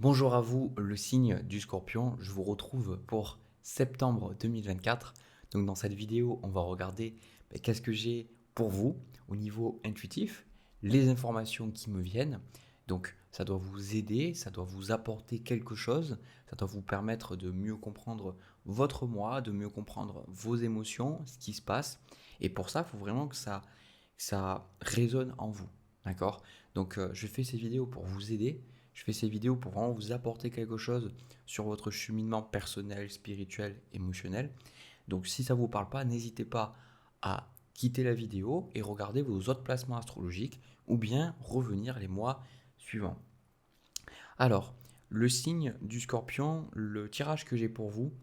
Bonjour à vous, le signe du Scorpion. Je vous retrouve pour septembre 2024. Donc dans cette vidéo, on va regarder qu'est-ce que j'ai pour vous au niveau intuitif, les informations qui me viennent. Donc ça doit vous aider, ça doit vous apporter quelque chose, ça doit vous permettre de mieux comprendre votre moi, de mieux comprendre vos émotions, ce qui se passe. Et pour ça, il faut vraiment que ça résonne en vous. D'accord? Donc je fais ces vidéos pour vous aider. Je fais ces vidéos pour vraiment vous apporter quelque chose sur votre cheminement personnel, spirituel, émotionnel. Donc si ça ne vous parle pas, n'hésitez pas à quitter la vidéo et regarder vos autres placements astrologiques ou bien revenir les mois suivants. Alors, le signe du Scorpion, le tirage que j'ai pour vous,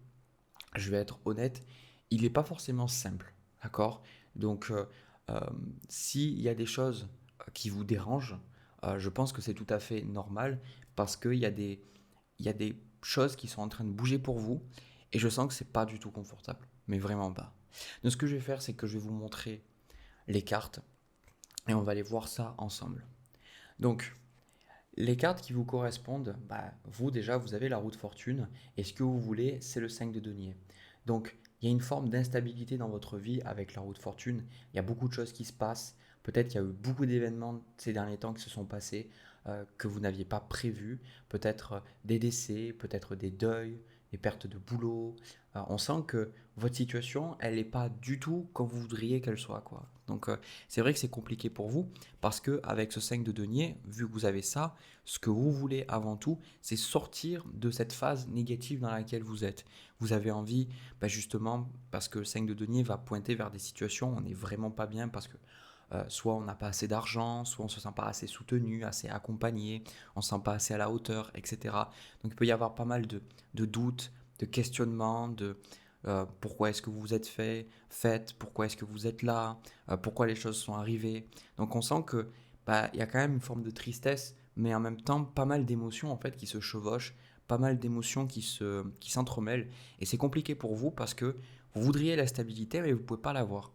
je vais être honnête, il n'est pas forcément simple. D'accord? Donc, euh, s'il y a des choses qui vous dérangent, je pense que c'est tout à fait normal parce qu'il y a des choses qui sont en train de bouger pour vous et je sens que c'est pas du tout confortable, mais vraiment pas. Donc, ce que je vais faire, c'est que je vais vous montrer les cartes et on va aller voir ça ensemble. Donc, les cartes qui vous correspondent, vous déjà, vous avez la roue de fortune et ce que vous voulez, c'est le 5 de denier. Donc, il y a une forme d'instabilité dans votre vie avec la roue de fortune. Il y a beaucoup de choses qui se passent. Peut-être qu'il y a eu beaucoup d'événements ces derniers temps qui se sont passés que vous n'aviez pas prévus. Peut-être des décès, peut-être des deuils, des pertes de boulot. On sent que votre situation, elle n'est pas du tout comme vous voudriez qu'elle soit, quoi. Donc, c'est vrai que c'est compliqué pour vous parce que avec ce 5 de denier, vu que vous avez ça, ce que vous voulez avant tout, c'est sortir de cette phase négative dans laquelle vous êtes. Vous avez envie, justement, parce que le 5 de denier va pointer vers des situations où on n'est vraiment pas bien parce que soit on n'a pas assez d'argent, soit on ne se sent pas assez soutenu, assez accompagné, on ne se sent pas assez à la hauteur, etc. Donc il peut y avoir pas mal de doutes, de questionnements, de pourquoi est-ce que vous vous êtes fait, pourquoi est-ce que vous êtes là, pourquoi les choses sont arrivées. Donc on sent que il y a quand même une forme de tristesse, mais en même temps pas mal d'émotions en fait qui se chevauchent, pas mal d'émotions qui s'entremêlent, et c'est compliqué pour vous parce que vous voudriez la stabilité mais vous ne pouvez pas l'avoir.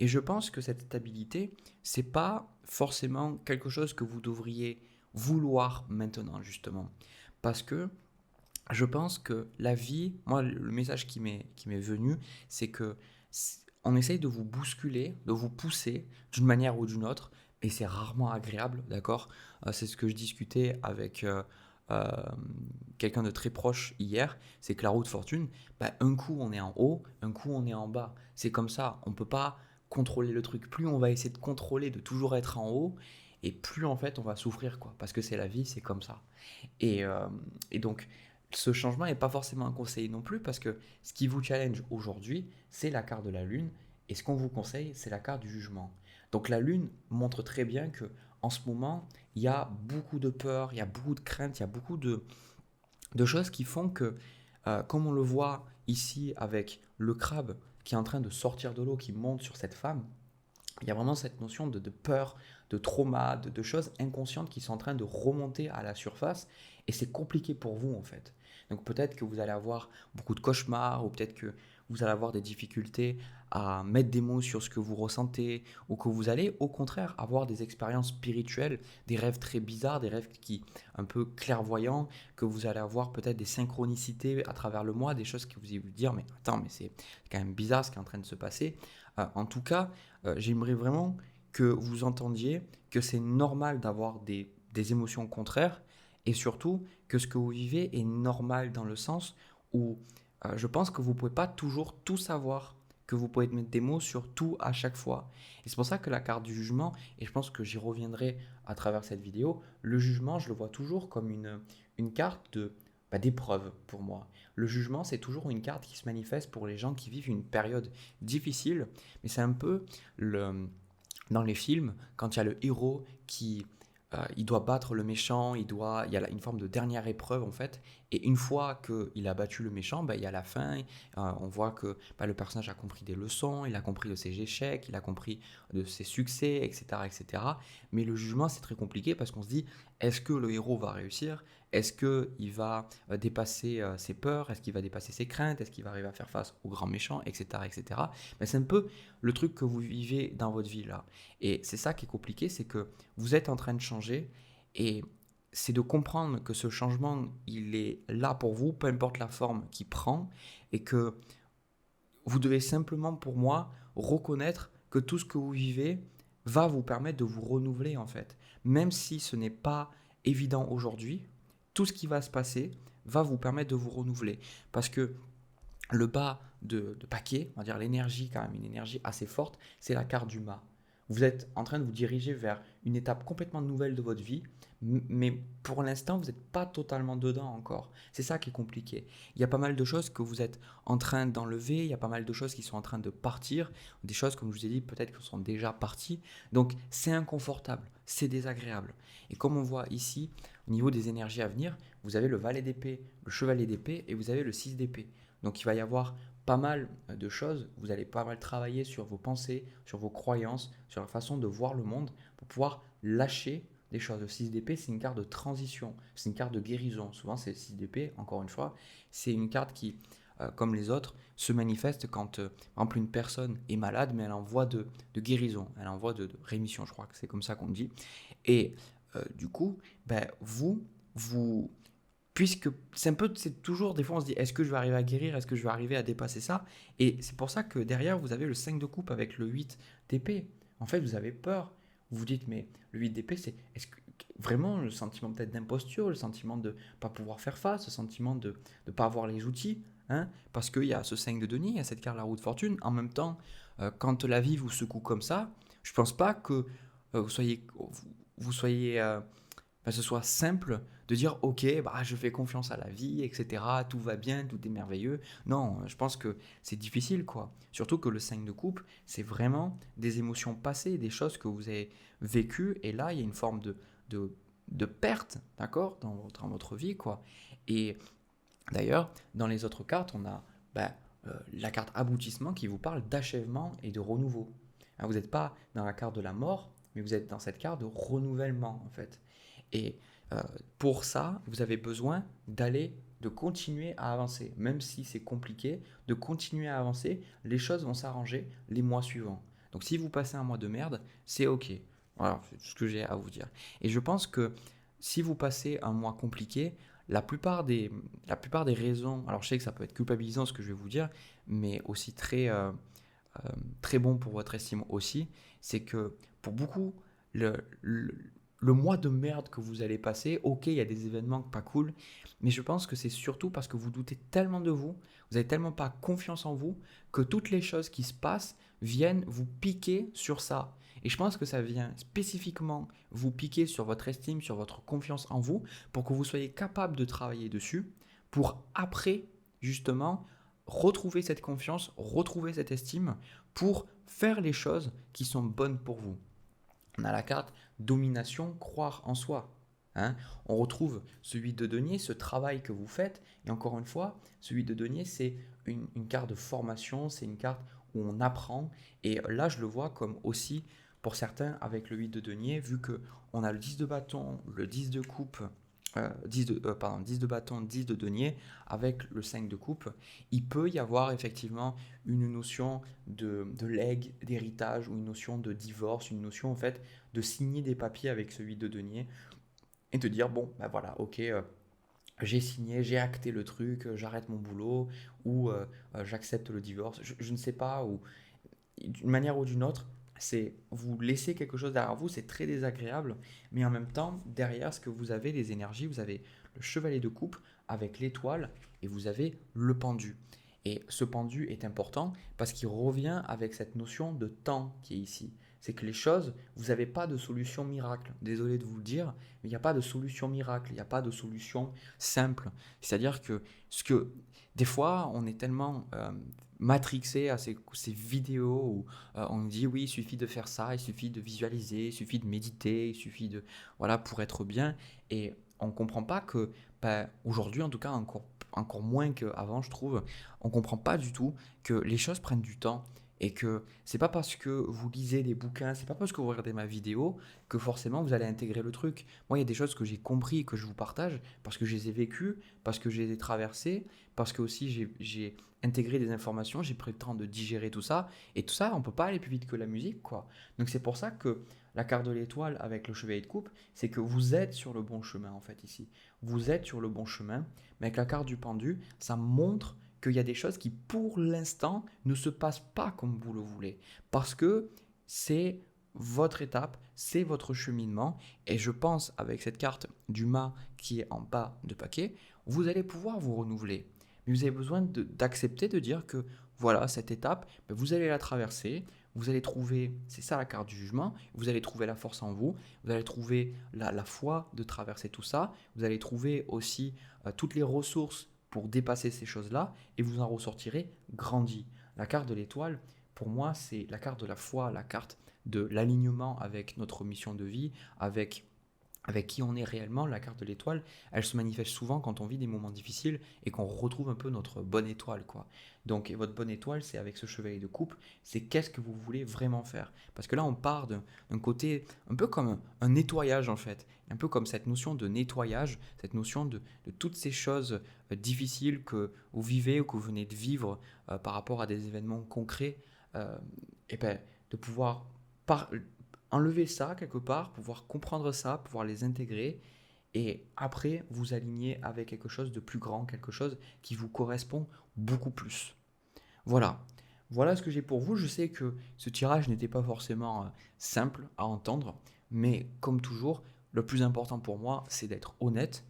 Et je pense que cette stabilité, c'est pas forcément quelque chose que vous devriez vouloir maintenant justement, parce que je pense que la vie, moi le message qui m'est venu, c'est que on essaye de vous bousculer, de vous pousser d'une manière ou d'une autre, et c'est rarement agréable, d'accord. C'est ce que je discutais avec euh, quelqu'un de très proche hier, c'est que la roue de fortune, un coup on est en haut, un coup on est en bas. C'est comme ça, on ne peut pas contrôler le truc. Plus on va essayer de contrôler, de toujours être en haut, et plus en fait on va souffrir, quoi, parce que c'est la vie, c'est comme ça. Et donc, ce changement n'est pas forcément un conseil non plus, parce que ce qui vous challenge aujourd'hui, c'est la carte de la Lune, et ce qu'on vous conseille, c'est la carte du jugement. Donc la Lune montre très bien que en ce moment, il y a beaucoup de peur, il y a beaucoup de craintes, il y a beaucoup de choses qui font que, comme on le voit ici avec le crabe qui est en train de sortir de l'eau, qui monte sur cette femme, il y a vraiment cette notion de peur, de trauma, de choses inconscientes qui sont en train de remonter à la surface, et c'est compliqué pour vous en fait. Donc peut-être que vous allez avoir beaucoup de cauchemars, ou peut-être que vous allez avoir des difficultés à mettre des mots sur ce que vous ressentez, ou que vous allez au contraire avoir des expériences spirituelles, des rêves très bizarres, des rêves qui un peu clairvoyants, que vous allez avoir peut-être des synchronicités à travers le mois, des choses que vous allez vous dire mais attends, mais c'est quand même bizarre ce qui est en train de se passer. En tout cas, j'aimerais vraiment que vous entendiez que c'est normal d'avoir des émotions contraires, et surtout que ce que vous vivez est normal dans le sens où je pense que vous ne pouvez pas toujours tout savoir, que vous pouvez mettre des mots sur tout à chaque fois. Et c'est pour ça que la carte du jugement, et je pense que j'y reviendrai à travers cette vidéo, le jugement, je le vois toujours comme une carte d'épreuve pour moi. Le jugement, c'est toujours une carte qui se manifeste pour les gens qui vivent une période difficile, mais c'est un peu dans les films, quand il y a le héros qui il doit battre le méchant, il y a une forme de dernière épreuve en fait, et une fois qu'il a battu le méchant, il y a la fin, on voit que le personnage a compris des leçons, il a compris de ses échecs, il a compris de ses succès, etc. etc. Mais le jugement c'est très compliqué parce qu'on se dit, est-ce que le héros va réussir? Est-ce qu'il va dépasser ses peurs? Est-ce qu'il va dépasser ses craintes? Est-ce qu'il va arriver à faire face au grand méchant, etc. etc. C'est un peu le truc que vous vivez dans votre vie là. Et c'est ça qui est compliqué, c'est que vous êtes en train de changer, et c'est de comprendre que ce changement, il est là pour vous, peu importe la forme qu'il prend, et que vous devez simplement, pour moi, reconnaître que tout ce que vous vivez va vous permettre de vous renouveler en fait. Même si ce n'est pas évident aujourd'hui, tout ce qui va se passer va vous permettre de vous renouveler. Parce que le bas de paquet, on va dire l'énergie quand même, une énergie assez forte, c'est la carte du mât. Vous êtes en train de vous diriger vers une étape complètement nouvelle de votre vie, mais pour l'instant, vous n'êtes pas totalement dedans encore. C'est ça qui est compliqué. Il y a pas mal de choses que vous êtes en train d'enlever, il y a pas mal de choses qui sont en train de partir, des choses, comme je vous ai dit, peut-être qui sont déjà parties. Donc, c'est inconfortable, c'est désagréable. Et comme on voit ici, au niveau des énergies à venir, vous avez le valet d'épée, le chevalier d'épée et vous avez le 6 d'épée. Donc, il va y avoir pas mal de choses, vous allez pas mal travailler sur vos pensées, sur vos croyances, sur la façon de voir le monde pour pouvoir lâcher des choses. Le 6 d'épée, c'est une carte de transition, c'est une carte de guérison. Souvent, c'est le 6 d'épée, encore une fois, c'est une carte qui, comme les autres, se manifeste quand, par exemple, une personne est malade, mais elle a en voie de guérison, elle a en voie de rémission, je crois que c'est comme ça qu'on dit. Et du coup, ben, vous puisque c'est un peu, c'est toujours, des fois on se dit, est-ce que je vais arriver à guérir, est-ce que je vais arriver à dépasser ça? Et c'est pour ça que derrière, vous avez le 5 de coupe avec le 8 d'épée. En fait, vous avez peur. Vous vous dites, mais le 8 d'épée, c'est est-ce que vraiment le sentiment peut-être d'imposture, le sentiment de ne pas pouvoir faire face, le sentiment de ne pas avoir les outils, hein? Parce qu'il y a ce 5 de denier, il y a cette carte la roue de fortune. En même temps, quand la vie vous secoue comme ça, je pense pas que vous soyez ce soit simple de dire ok, bah, je fais confiance à la vie, etc. Tout va bien, tout est merveilleux. Non, je pense que c'est difficile, quoi. Surtout que le 5 de coupe, c'est vraiment des émotions passées, des choses que vous avez vécues, et là, il y a une forme de, de perte, d'accord, dans votre vie, quoi. Et d'ailleurs, dans les autres cartes, on a bah, la carte aboutissement qui vous parle d'achèvement et de renouveau. Hein, vous n'êtes pas dans la carte de la mort, mais vous êtes dans cette carte de renouvellement, en fait. Et euh, pour ça, vous avez besoin de continuer à avancer. Même si c'est compliqué, de continuer à avancer, les choses vont s'arranger les mois suivants. Donc si vous passez un mois de merde, c'est ok. Voilà, c'est tout ce que j'ai à vous dire. Et je pense que si vous passez un mois compliqué, la plupart des raisons, alors je sais que ça peut être culpabilisant ce que je vais vous dire, mais aussi très bon pour votre estime aussi, c'est que pour beaucoup, le mois de merde que vous allez passer, ok, il y a des événements pas cool, mais je pense que c'est surtout parce que vous doutez tellement de vous, vous n'avez tellement pas confiance en vous, que toutes les choses qui se passent viennent vous piquer sur ça. Et je pense que ça vient spécifiquement vous piquer sur votre estime, sur votre confiance en vous, pour que vous soyez capable de travailler dessus, pour après, justement, retrouver cette confiance, retrouver cette estime, pour faire les choses qui sont bonnes pour vous. On a la carte domination, croire en soi. Hein. On retrouve celui de denier, ce travail que vous faites. Et encore une fois, celui de denier, c'est une carte de formation, c'est une carte où on apprend. Et là, je le vois comme aussi, pour certains, avec le 8 de denier, vu qu'on a le 10 de bâton, le 10 de coupe, 10 de bâton, 10 de denier, avec le 5 de coupe, il peut y avoir effectivement une notion de legs, d'héritage, ou une notion de divorce, une notion en fait de signer des papiers avec ce 8 de denier et de dire bon, ben voilà, ok, j'ai signé, j'ai acté le truc, j'arrête mon boulot, ou j'accepte le divorce, je ne sais pas, ou d'une manière ou d'une autre, c'est vous laissez quelque chose derrière vous, c'est très désagréable, mais en même temps, derrière ce que vous avez, les énergies, vous avez le chevalier de coupe avec l'étoile et vous avez le pendu. Et ce pendu est important parce qu'il revient avec cette notion de temps qui est ici. C'est que les choses, vous n'avez pas de solution miracle. Désolé de vous le dire, mais il n'y a pas de solution miracle, il n'y a pas de solution simple. C'est-à-dire que des fois, on est tellement matrixé à ces vidéos où on nous dit oui, il suffit de faire ça, il suffit de visualiser, il suffit de méditer, il suffit de voilà pour être bien. Et on ne comprend pas que aujourd'hui, en tout cas encore moins qu'avant, je trouve, on ne comprend pas du tout que les choses prennent du temps. Et que c'est pas parce que vous lisez des bouquins, c'est pas parce que vous regardez ma vidéo que forcément vous allez intégrer le truc. Moi, il y a des choses que j'ai compris et que je vous partage parce que je les ai vécues, parce que je les ai traversées, parce que aussi j'ai intégré des informations, j'ai pris le temps de digérer tout ça. Et tout ça, on peut pas aller plus vite que la musique, quoi. Donc c'est pour ça que la carte de l'étoile avec le chevalier de coupe, c'est que vous êtes sur le bon chemin en fait ici. Vous êtes sur le bon chemin, mais avec la carte du pendu, ça montre qu'il y a des choses qui pour l'instant ne se passent pas comme vous le voulez. Parce que c'est votre étape, c'est votre cheminement. Et je pense avec cette carte du mât qui est en bas de paquet, vous allez pouvoir vous renouveler. Mais vous avez besoin d'accepter de dire que voilà, cette étape, ben, vous allez la traverser, vous allez trouver, c'est ça la carte du jugement, vous allez trouver la force en vous, vous allez trouver la foi de traverser tout ça, vous allez trouver aussi toutes les ressources pour dépasser ces choses-là, et vous en ressortirez grandi. La carte de l'étoile, pour moi, c'est la carte de la foi, la carte de l'alignement avec notre mission de vie, avec qui on est réellement. La carte de l'étoile, elle se manifeste souvent quand on vit des moments difficiles et qu'on retrouve un peu notre bonne étoile, quoi. Donc, et votre bonne étoile, c'est avec ce chevalier de coupe, c'est qu'est-ce que vous voulez vraiment faire. Parce que là, on part d'un côté un peu comme un nettoyage, en fait. Un peu comme cette notion de nettoyage, cette notion de toutes ces choses difficiles que vous vivez ou que vous venez de vivre par rapport à des événements concrets. Et ben, de pouvoir par, enlever ça quelque part, pouvoir comprendre ça, pouvoir les intégrer et après vous aligner avec quelque chose de plus grand, quelque chose qui vous correspond beaucoup plus. Voilà. Voilà ce que j'ai pour vous. Je sais que ce tirage n'était pas forcément simple à entendre, mais comme toujours, le plus important pour moi, c'est d'être honnête,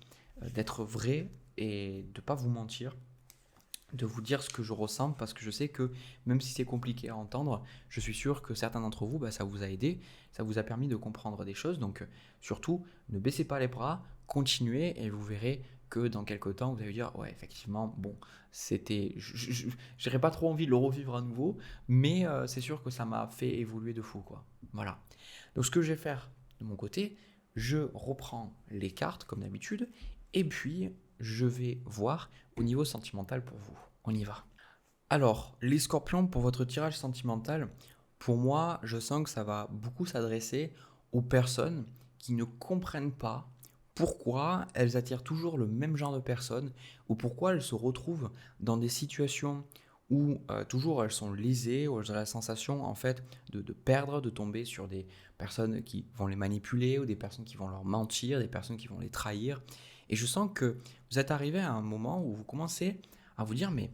d'être vrai et de ne pas vous mentir, de vous dire ce que je ressens parce que je sais que même si c'est compliqué à entendre, je suis sûr que certains d'entre vous, bah, ça vous a aidé, ça vous a permis de comprendre des choses. Donc surtout, ne baissez pas les bras, continuez et vous verrez que dans quelques temps, vous allez dire, ouais, effectivement, bon, c'était, j'aurais pas trop envie de le revivre à nouveau, mais c'est sûr que ça m'a fait évoluer de fou, quoi. Voilà. Donc ce que je vais faire de mon côté, je reprends les cartes comme d'habitude et puis je vais voir au niveau sentimental pour vous. On y va. Alors, les scorpions, pour votre tirage sentimental, pour moi, je sens que ça va beaucoup s'adresser aux personnes qui ne comprennent pas pourquoi elles attirent toujours le même genre de personnes ou pourquoi elles se retrouvent dans des situations où toujours elles sont lésées, où elles ont la sensation en fait de perdre, de tomber sur des personnes qui vont les manipuler ou des personnes qui vont leur mentir, des personnes qui vont les trahir. Et je sens que vous êtes arrivé à un moment où vous commencez à vous dire mais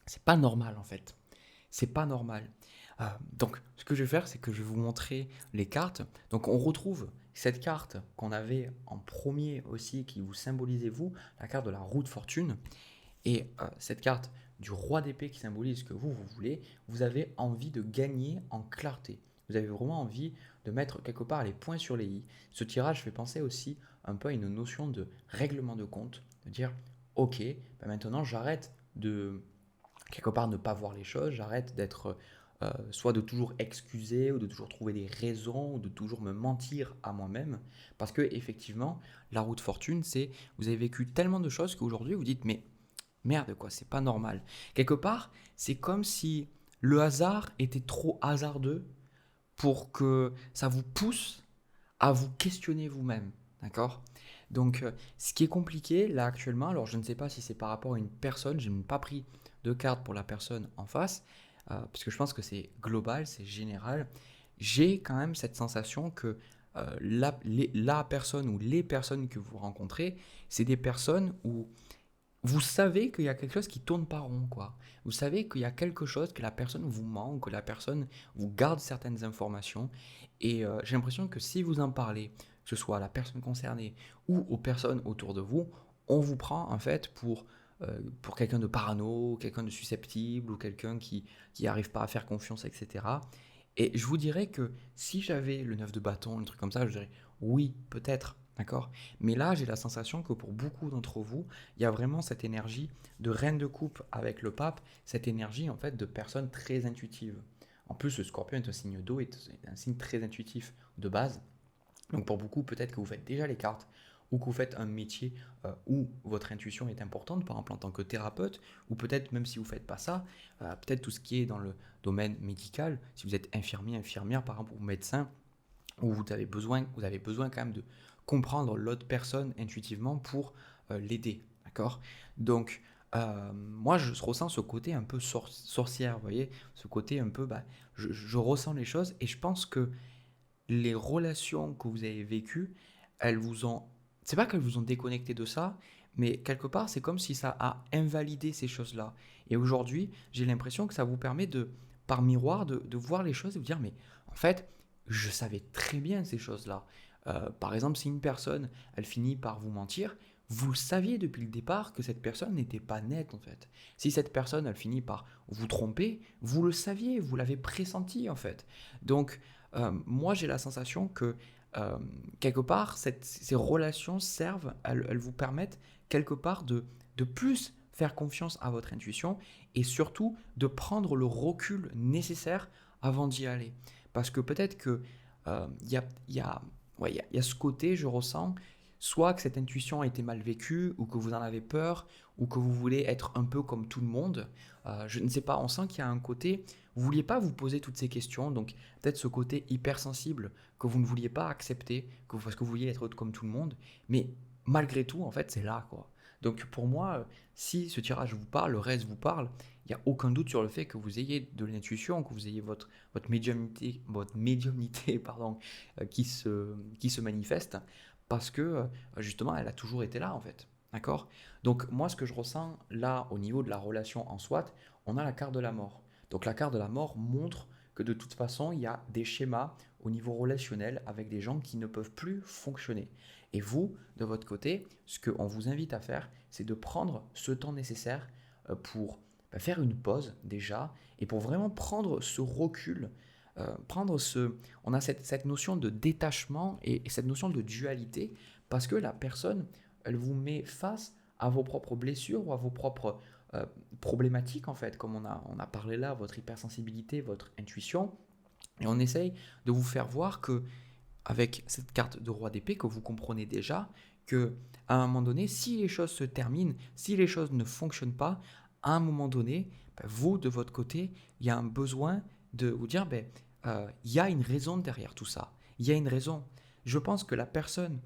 c'est pas normal en fait. C'est pas normal. Donc ce que je vais faire, c'est que je vais vous montrer les cartes. Donc on retrouve cette carte qu'on avait en premier aussi, qui vous symbolisez vous, la carte de la roue de fortune. Et cette carte du roi d'épée qui symbolise ce que vous voulez, vous avez envie de gagner en clarté. Vous avez vraiment envie de mettre quelque part les points sur les i. Ce tirage fait penser aussi un peu à une notion de règlement de compte, de dire ok, ben maintenant j'arrête de quelque part ne pas voir les choses, j'arrête d'être soit de toujours excuser ou de toujours trouver des raisons ou de toujours me mentir à moi-même parce que effectivement la roue de fortune c'est vous avez vécu tellement de choses qu'aujourd'hui vous dites mais merde quoi, c'est pas normal. Quelque part, c'est comme si le hasard était trop hasardeux pour que ça vous pousse à vous questionner vous-même, d'accord? Donc, ce qui est compliqué là actuellement, alors je ne sais pas si c'est par rapport à une personne, je n'ai pas pris de carte pour la personne en face, parce que je pense que c'est global, c'est général. J'ai quand même cette sensation que la personne ou les personnes que vous rencontrez, c'est des personnes où vous savez qu'il y a quelque chose qui tourne pas rond, quoi. Vous savez qu'il y a quelque chose, que la personne vous ment, que la personne vous garde certaines informations. Et j'ai l'impression que si vous en parlez, que ce soit à la personne concernée ou aux personnes autour de vous, on vous prend en fait pour quelqu'un de parano, quelqu'un de susceptible ou quelqu'un qui n'arrive pas à faire confiance, etc. Et je vous dirais que si j'avais le 9 de bâton, un truc comme ça, je dirais oui, peut-être, d'accord? Mais là, j'ai la sensation que pour beaucoup d'entre vous, il y a vraiment cette énergie de reine de coupe avec le pape, cette énergie en fait de personne très intuitive. En plus, le scorpion est un signe d'eau, est un signe très intuitif de base. Donc pour beaucoup, peut-être que vous faites déjà les cartes ou que vous faites un métier où votre intuition est importante, par exemple en tant que thérapeute, ou peut-être même si vous ne faites pas ça, peut-être tout ce qui est dans le domaine médical, si vous êtes infirmier, infirmière, par exemple, ou médecin, où vous avez besoin quand même de comprendre l'autre personne intuitivement pour l'aider, d'accord? Donc, moi, je ressens ce côté un peu sorcière, vous voyez, ce côté un peu, bah, je ressens les choses et je pense que les relations que vous avez vécues, elles vous ont... C'est pas qu'elles vous ont déconnecté de ça, mais quelque part, c'est comme si ça a invalidé ces choses-là. Et aujourd'hui, j'ai l'impression que ça vous permet de, par miroir, de voir les choses et vous dire, mais en fait, je savais très bien ces choses-là. Par exemple, si une personne, elle finit par vous mentir, vous le saviez depuis le départ que cette personne n'était pas nette en fait. Si cette personne, elle finit par vous tromper, vous le saviez, vous l'avez pressenti en fait. Donc, moi, j'ai la sensation que euh, quelque part, ces relations servent, elles vous permettent quelque part de plus faire confiance à votre intuition et surtout de prendre le recul nécessaire avant d'y aller. Parce que peut-être que il y a, ouais, il y a ce côté, je ressens, soit que cette intuition a été mal vécue, ou que vous en avez peur, ou que vous voulez être un peu comme tout le monde. Je ne sais pas, on sent qu'il y a un côté, vous ne vouliez pas vous poser toutes ces questions, donc peut-être ce côté hypersensible que vous ne vouliez pas accepter, parce que vous vouliez être comme tout le monde, mais malgré tout, en fait, c'est là, quoi. Donc pour moi, si ce tirage vous parle, le reste vous parle, il n'y a aucun doute sur le fait que vous ayez de l'intuition, que vous ayez votre médiumnité pardon, qui se manifeste, parce que justement, elle a toujours été là, en fait. D'accord. Donc moi, ce que je ressens là, au niveau de la relation en soi, on a la carte de la mort. Donc la carte de la mort montre que de toute façon, il y a des schémas au niveau relationnel avec des gens qui ne peuvent plus fonctionner. Et vous, de votre côté, ce qu'on vous invite à faire, c'est de prendre ce temps nécessaire pour faire une pause déjà et pour vraiment prendre ce recul, on a cette notion de détachement et cette notion de dualité parce que la personne, elle vous met face à vos propres blessures ou à vos propres problématiques en fait, comme on a parlé là, votre hypersensibilité, votre intuition, et on essaye de vous faire voir que avec cette carte de roi d'épée que vous comprenez déjà que à un moment donné, si les choses se terminent, si les choses ne fonctionnent pas, à un moment donné, vous, de votre côté, il y a un besoin de vous dire, il y a une raison derrière tout ça. Il y a une raison. Je pense que la personne,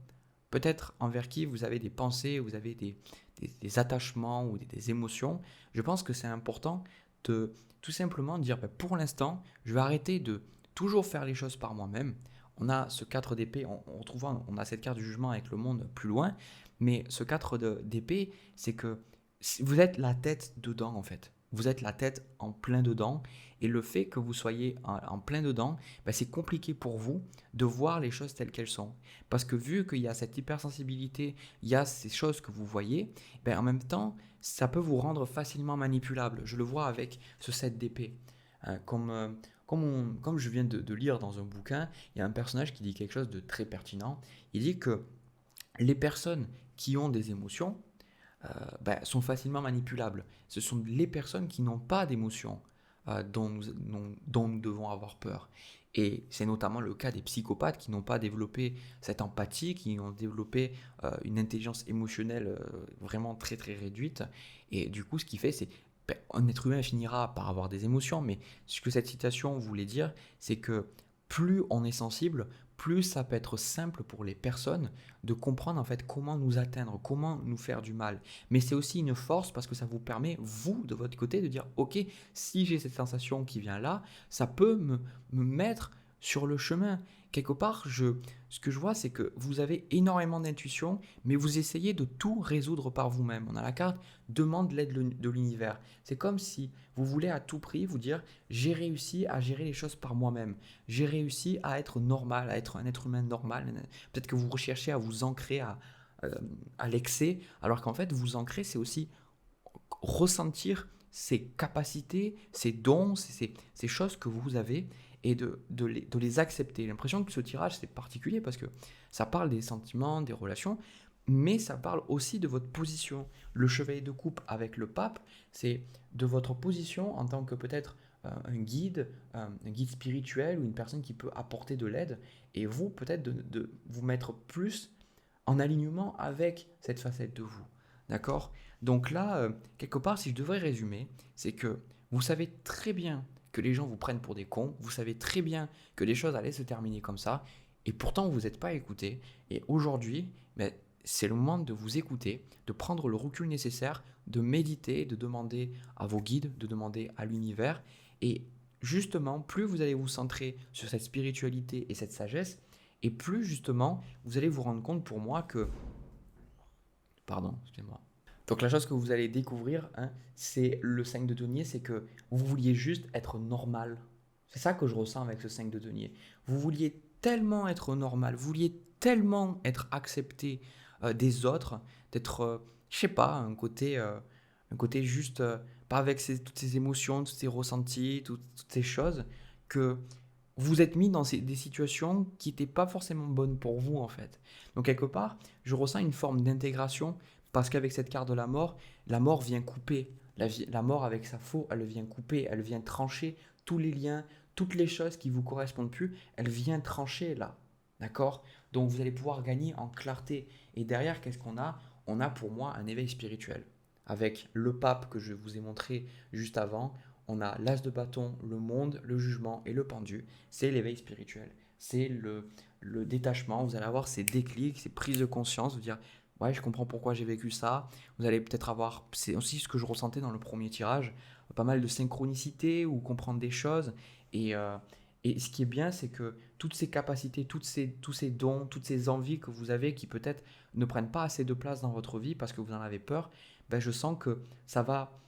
peut-être envers qui vous avez des pensées, vous avez des attachements ou des émotions, je pense que c'est important de tout simplement dire, pour l'instant, je vais arrêter de toujours faire les choses par moi-même. On a ce 4 d'épée, on a cette carte du jugement avec le monde plus loin, mais ce 4 d'épée, c'est que vous êtes la tête dedans en fait. Vous êtes la tête en plein dedans, et le fait que vous soyez en plein dedans, c'est compliqué pour vous de voir les choses telles qu'elles sont. Parce que vu qu'il y a cette hypersensibilité, il y a ces choses que vous voyez, en même temps, ça peut vous rendre facilement manipulable. Je le vois avec ce 7 d'épée. Comme je viens de lire dans un bouquin, il y a un personnage qui dit quelque chose de très pertinent. Il dit que les personnes qui ont des émotions sont facilement manipulables. Ce sont les personnes qui n'ont pas d'émotions dont nous devons avoir peur. Et c'est notamment le cas des psychopathes qui n'ont pas développé cette empathie, qui ont développé une intelligence émotionnelle vraiment très très réduite. Et du coup, ce qui fait, c'est un être humain finira par avoir des émotions, mais ce que cette citation voulait dire, c'est que plus on est sensible, plus ça peut être simple pour les personnes de comprendre en fait comment nous atteindre, comment nous faire du mal. Mais c'est aussi une force parce que ça vous permet, vous, de votre côté, de dire, ok, si j'ai cette sensation qui vient là, ça peut me mettre sur le chemin. Quelque part, ce que je vois, c'est que vous avez énormément d'intuition, mais vous essayez de tout résoudre par vous-même. On a la carte demande l'aide de l'univers. C'est comme si vous voulez à tout prix vous dire, j'ai réussi à gérer les choses par moi-même. J'ai réussi à être normal, à être un être humain normal. Peut-être que vous recherchez à vous ancrer à l'excès, alors qu'en fait, vous ancrer, c'est aussi ressentir ces capacités, ces dons, ces choses que vous avez et de les accepter. J'ai l'impression que ce tirage, c'est particulier parce que ça parle des sentiments, des relations, mais ça parle aussi de votre position. Le chevalier de coupe avec le pape, c'est de votre position en tant que peut-être un guide spirituel ou une personne qui peut apporter de l'aide, et vous, peut-être de vous mettre plus en alignement avec cette facette de vous. D'accord. Donc là, quelque part, si je devrais résumer, c'est que vous savez très bien que les gens vous prennent pour des cons, vous savez très bien que les choses allaient se terminer comme ça, et pourtant vous n'êtes pas écouté. Et aujourd'hui, c'est le moment de vous écouter, de prendre le recul nécessaire, de méditer, de demander à vos guides, de demander à l'univers. Et justement, plus vous allez vous centrer sur cette spiritualité et cette sagesse, et plus justement, vous allez vous rendre compte pour moi que... Pardon, excusez-moi. Donc la chose que vous allez découvrir, hein, c'est le 5 de denier, c'est que vous vouliez juste être normal. C'est ça que je ressens avec ce 5 de denier. Vous vouliez tellement être normal, vous vouliez tellement être accepté des autres, d'être, je sais pas, un côté juste, pas avec toutes ces émotions, tous ces ressentis, toutes ces choses, que vous êtes mis dans des situations qui n'étaient pas forcément bonnes pour vous en fait. Donc quelque part, je ressens une forme d'intégration parce qu'avec cette carte de la mort vient couper. La mort avec sa faux, elle vient couper, elle vient trancher tous les liens, toutes les choses qui vous correspondent plus, elle vient trancher là. D'accord? Donc vous allez pouvoir gagner en clarté. Et derrière, qu'est-ce qu'on a? On a pour moi un éveil spirituel. Avec le pape que je vous ai montré juste avant, on a l'as de bâton, le monde, le jugement et le pendu. C'est l'éveil spirituel. C'est le détachement. Vous allez avoir ces déclics, ces prises de conscience, vous dire ouais, je comprends pourquoi j'ai vécu ça. Vous allez peut-être avoir, c'est aussi ce que je ressentais dans le premier tirage, pas mal de synchronicité ou comprendre des choses. Et, euh, et ce qui est bien, c'est que toutes ces capacités, tous ces dons, toutes ces envies que vous avez qui peut-être ne prennent pas assez de place dans votre vie parce que vous en avez peur, ben je sens que ça va,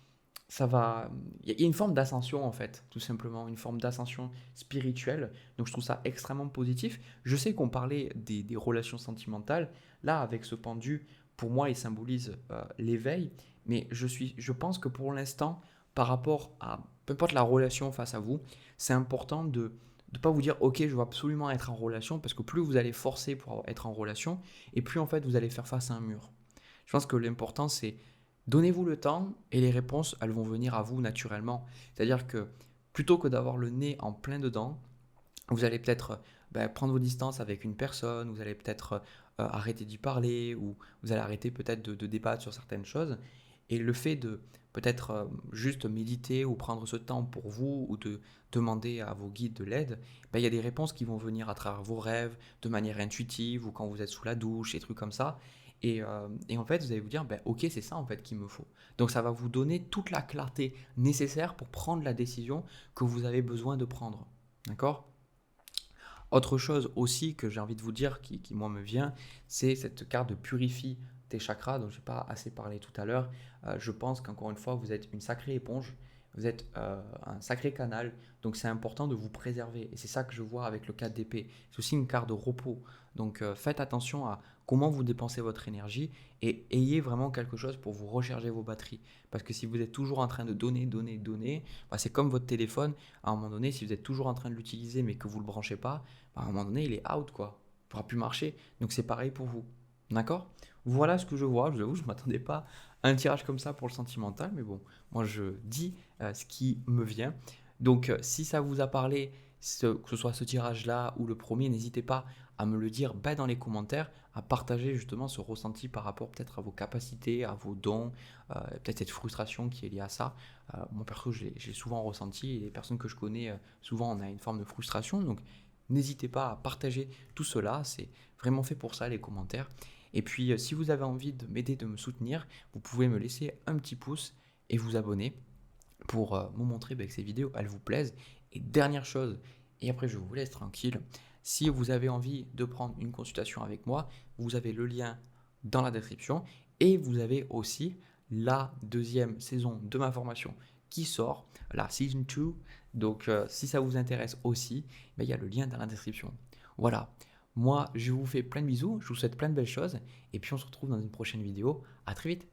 il y a une forme d'ascension en fait, tout simplement, une forme d'ascension spirituelle. Donc je trouve ça extrêmement positif. Je sais qu'on parlait des relations sentimentales. Là, avec ce pendu, pour moi, il symbolise l'éveil. Mais je pense que pour l'instant, par rapport à peu importe la relation face à vous, c'est important de ne pas vous dire ok, je veux absolument être en relation, parce que plus vous allez forcer pour être en relation, et plus en fait vous allez faire face à un mur. Je pense que l'important c'est donnez-vous le temps et les réponses, elles vont venir à vous naturellement. C'est-à-dire que plutôt que d'avoir le nez en plein dedans, vous allez peut-être prendre vos distances avec une personne, vous allez peut-être arrêter d'y parler, ou vous allez arrêter peut-être de débattre sur certaines choses. Et le fait de peut-être juste méditer ou prendre ce temps pour vous, ou de demander à vos guides de l'aide, il y a des réponses qui vont venir à travers vos rêves, de manière intuitive, ou quand vous êtes sous la douche, des trucs comme ça. Et en fait, vous allez vous dire, ok, c'est ça en fait qu'il me faut. Donc ça va vous donner toute la clarté nécessaire pour prendre la décision que vous avez besoin de prendre. D'accord? Autre chose aussi que j'ai envie de vous dire, qui moi me vient, c'est cette carte de purifie tes chakras, dont je n'ai pas assez parlé tout à l'heure. Je pense qu'encore une fois, vous êtes une sacrée éponge, vous êtes un sacré canal, donc c'est important de vous préserver. Et c'est ça que je vois avec le 4 d'épée. C'est aussi une carte de repos. Donc faites attention à comment vous dépensez votre énergie et ayez vraiment quelque chose pour vous recharger vos batteries. Parce que si vous êtes toujours en train de donner, c'est comme votre téléphone. À un moment donné, si vous êtes toujours en train de l'utiliser mais que vous ne le branchez pas, à un moment donné, il est out, quoi. Il ne pourra plus marcher. Donc c'est pareil pour vous. D'accord? Voilà ce que je vois. Je vous avoue, je ne m'attendais pas à un tirage comme ça pour le sentimental. Mais bon, moi je dis ce qui me vient. Donc si ça vous a parlé, que ce soit ce tirage-là ou le premier, n'hésitez pas à me le dire dans les commentaires, à partager justement ce ressenti par rapport peut-être à vos capacités, à vos dons, peut-être cette frustration qui est liée à ça. Moi perso, j'ai souvent ressenti, et les personnes que je connais, souvent on a une forme de frustration. Donc n'hésitez pas à partager tout cela, c'est vraiment fait pour ça les commentaires. Et puis si vous avez envie de m'aider, de me soutenir, vous pouvez me laisser un petit pouce et vous abonner pour me montrer que ces vidéos elles vous plaisent. Et dernière chose, et après je vous laisse tranquille, si vous avez envie de prendre une consultation avec moi, vous avez le lien dans la description, et vous avez aussi la deuxième saison de ma formation qui sort, la Season 2. Donc si ça vous intéresse aussi, il y a le lien dans la description. Voilà, moi je vous fais plein de bisous, je vous souhaite plein de belles choses, et puis on se retrouve dans une prochaine vidéo. À très vite.